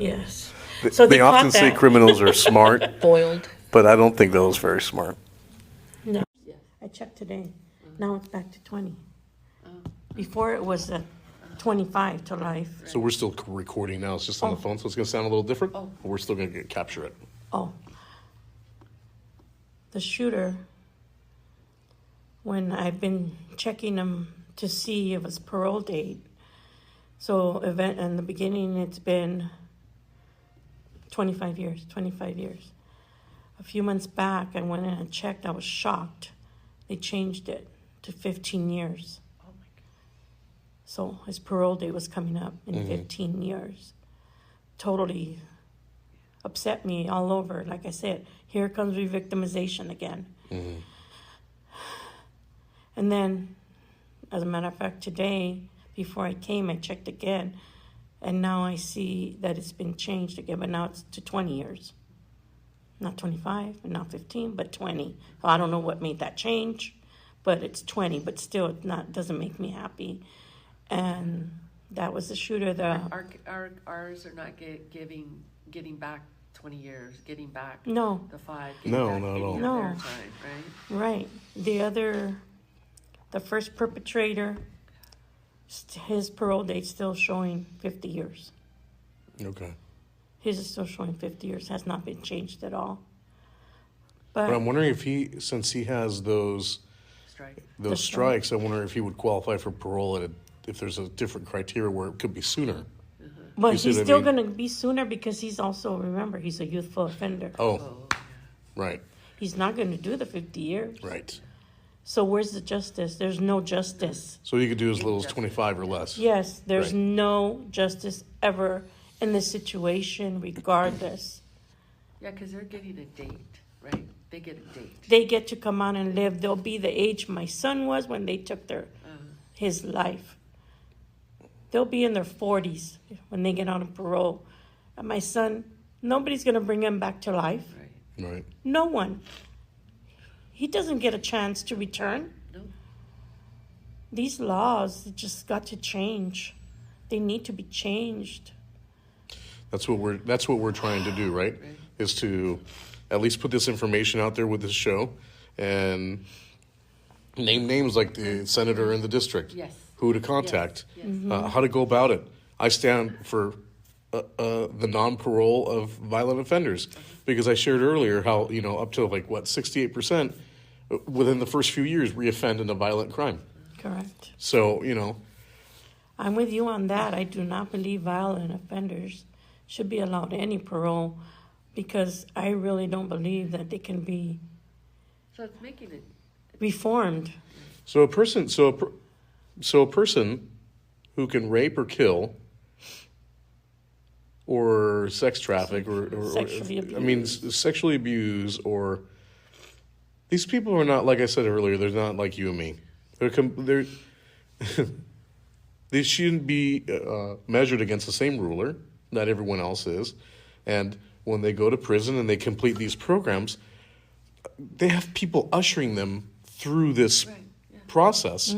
Yes. So They caught often say that. criminals are smart, Foiled. but I don't think that was very smart. No, I checked today. Now it's back to 20. Before it was 25 to life. So we're still recording now. It's just on the phone, so it's going to sound a little different. Oh. But we're still going to capture it. Oh. The shooter, when I've been checking him to see if his parole date, so in the beginning it's been 25 years. A few months back, I went in and checked. I was shocked. They changed it to 15 years. Oh my God. So his parole date was coming up in 15 years. Totally upset me all over. Like I said, here comes re-victimization again. And then, as a matter of fact, today, before I came, I checked again. And now I see that it's been changed again, but now it's to 20 years. Not 25 and not 15, but 20. So I don't know what made that change, but it's 20. But still, doesn't make me happy. And that was the shooter. Ours are not getting back 20 years, getting back No, the 5. No, back not at any all. of No. their time, right? right. The first perpetrator, his parole date's still showing 50 years. Okay. His is still showing 50 years, has not been changed at all. But I'm But wondering if since he has those Strike. The strikes, I wonder if he would qualify for parole if there's a different criteria where it could be sooner. but You see he's what I still mean? going to be sooner because he's also, remember, he's a youthful offender. Oh, right, He's not going to do the 50 years. right. So where's the justice? There's no justice. So you could do as little as 25 or less. Yes, there's Right. no justice ever in this situation, regardless. Yeah, because they're getting a date, right? They get a date. They get to come out and live. They'll be the age my son was when they took his life. They'll be in their 40s when they get out of parole. And my son, nobody's going to bring him back to life. Right. Right. No one. He doesn't get a chance to return. No. These laws just got to change. They need to be changed. That's what we're trying to do, right? Right. Is to at least put this information out there with this show and name names like the senator in the district, Yes. who to contact, Yes. Yes. how to go about it. I stand for the non-parole of violent offenders because I shared earlier how, up to 68% within the first few years reoffend in a violent crime. Correct. So, I'm with you on that. I do not believe violent offenders should be allowed any parole because I really don't believe that they can be So it's making it, reformed. so a person who can rape or kill or sex traffic or Sexually sexually abuse, or these people are not, like I said earlier, they're not like you and me. They're they shouldn't be measured against the same ruler that everyone else is. And when they go to prison and they complete these programs, they have people ushering them through this Right, yeah. process.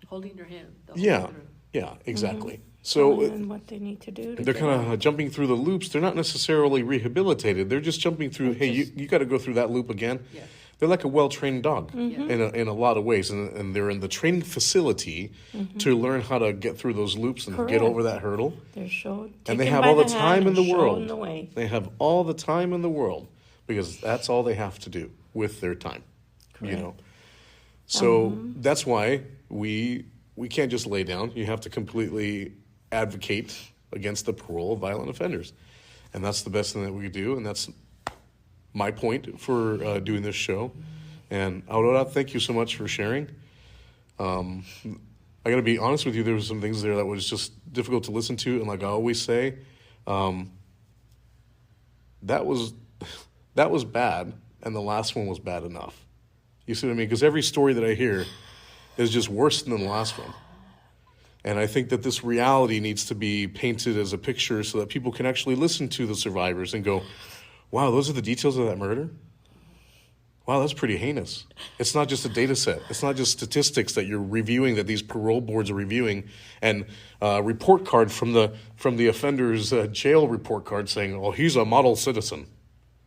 holding your hand. the whole Yeah, way through. yeah, exactly. So And what they need to do. To they're get kind out. of jumping through the loops. They're not necessarily rehabilitated. They're just jumping through. Hey, you got to go through that loop again. Yeah. They're like a well-trained dog Mm-hmm. in a lot of ways, and they're in the training facility to learn how to get through those loops and get Mm-hmm. Correct. over that hurdle. They're showed. And they taken have by all the hand time in and the shown world. the way. They have all the time in the world because that's all they have to do with their time. Correct. So that's why we can't just lay down. You have to completely advocate against the parole of violent offenders, and that's the best thing that we could do. And that's my point for doing this show. And Aurora, thank you so much for sharing. I got to be honest with you. There were some things there that was just difficult to listen to, and like I always say, that was bad, and the last one was bad enough. You see what I mean? Because every story that I hear is just worse than the last one. And I think that this reality needs to be painted as a picture so that people can actually listen to the survivors and go, wow, those are the details of that murder? Wow, that's pretty heinous. It's not just a data set. It's not just statistics that you're reviewing, that these parole boards are reviewing, and a report card from the offender's jail report card saying, oh, he's a model citizen.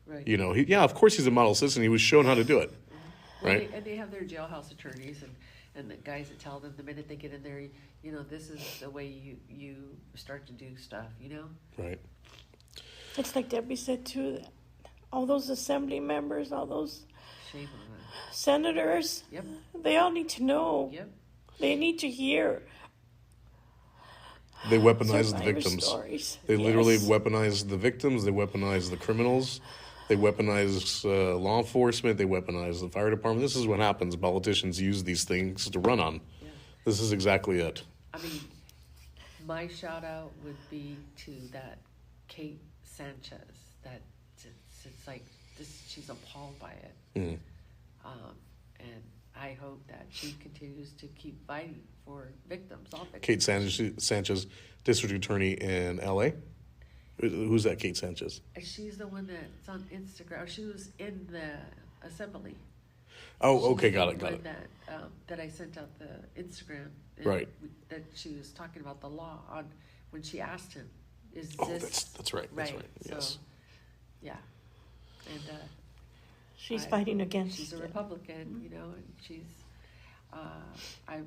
Right. Yeah, of course he's a model citizen. He was shown how to do it. Well, Right. And they have their jailhouse attorneys and the guys that tell them the minute they get in there, this is the way you start to do stuff, Right. It's like Debbie said too. That all those assembly members, all those Shame on them. senators, Yep, they all need to know. yep. They need to hear They weaponize the survivor victims. stories. They literally Yes. weaponize the victims. They weaponize the criminals. They weaponize law enforcement. They weaponize the fire department. This is what happens. Politicians use these things to run on. Yeah. This is exactly it. I mean, my shout out would be to that Kate Sanchez. That it's like this. She's appalled by it, Mm. and I hope that she continues to keep fighting for victims. All victims. Kate Sanchez, district attorney in L.A. Who's that? Kate Sanchez. She's the one that's on Instagram. She was in the assembly. Oh, okay, She's got the it, got one it. That I sent out the Instagram. and Right. That she was talking about the law on when she asked him, "Is Oh, this that's right. That's right. So, Yes. yeah, and She's I- fighting against she's a it. Republican, and she's. I'm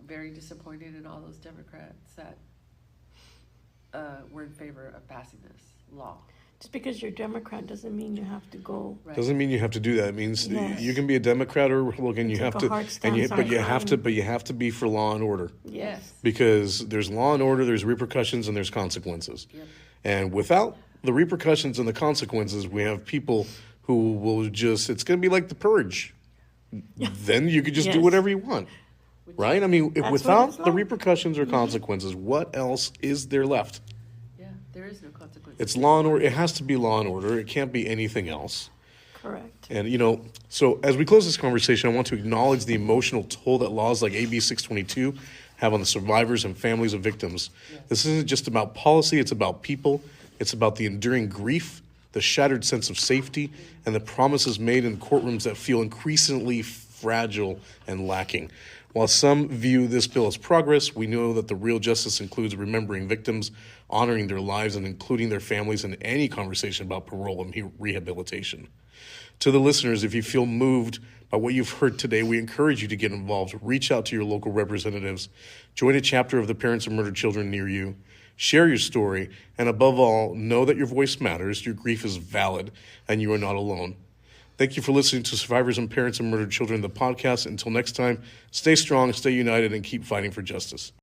very disappointed in all those Democrats that were in favor of passing this law. Just because you're Democrat doesn't mean you have to go. Right. Doesn't mean you have to do that. It means Yes. you can be a Democrat or Republican. You Take have a to, hard but stance you on have to, crime. but you have to be for law and order. Yes. Because there's law and order, there's repercussions, and there's consequences. Yep. And without the repercussions and the consequences, we have people who will just, it's going to be like the purge. Then you could just do Yes. whatever you want. Right? I mean, if That's what without it's the like. repercussions or consequences, what else is there left? Yeah, there is no consequence. It's law and order. It has to be law and order. It can't be anything else. Correct. And, so as we close this conversation, I want to acknowledge the emotional toll that laws like AB 622 have on the survivors and families of victims. This isn't just about policy, it's about people. It's about the enduring grief, the shattered sense of safety, and the promises made in courtrooms that feel increasingly fragile and lacking. While some view this bill as progress, we know that the real justice includes remembering victims, honoring their lives, and including their families in any conversation about parole and rehabilitation. To the listeners, if you feel moved by what you've heard today, we encourage you to get involved. Reach out to your local representatives. Join a chapter of the Parents of Murdered Children near you. Share your story, and above all, know that your voice matters, your grief is valid, and you are not alone. Thank you for listening to Survivors and Parents of Murdered Children, the podcast. Until next time, stay strong, stay united, and keep fighting for justice.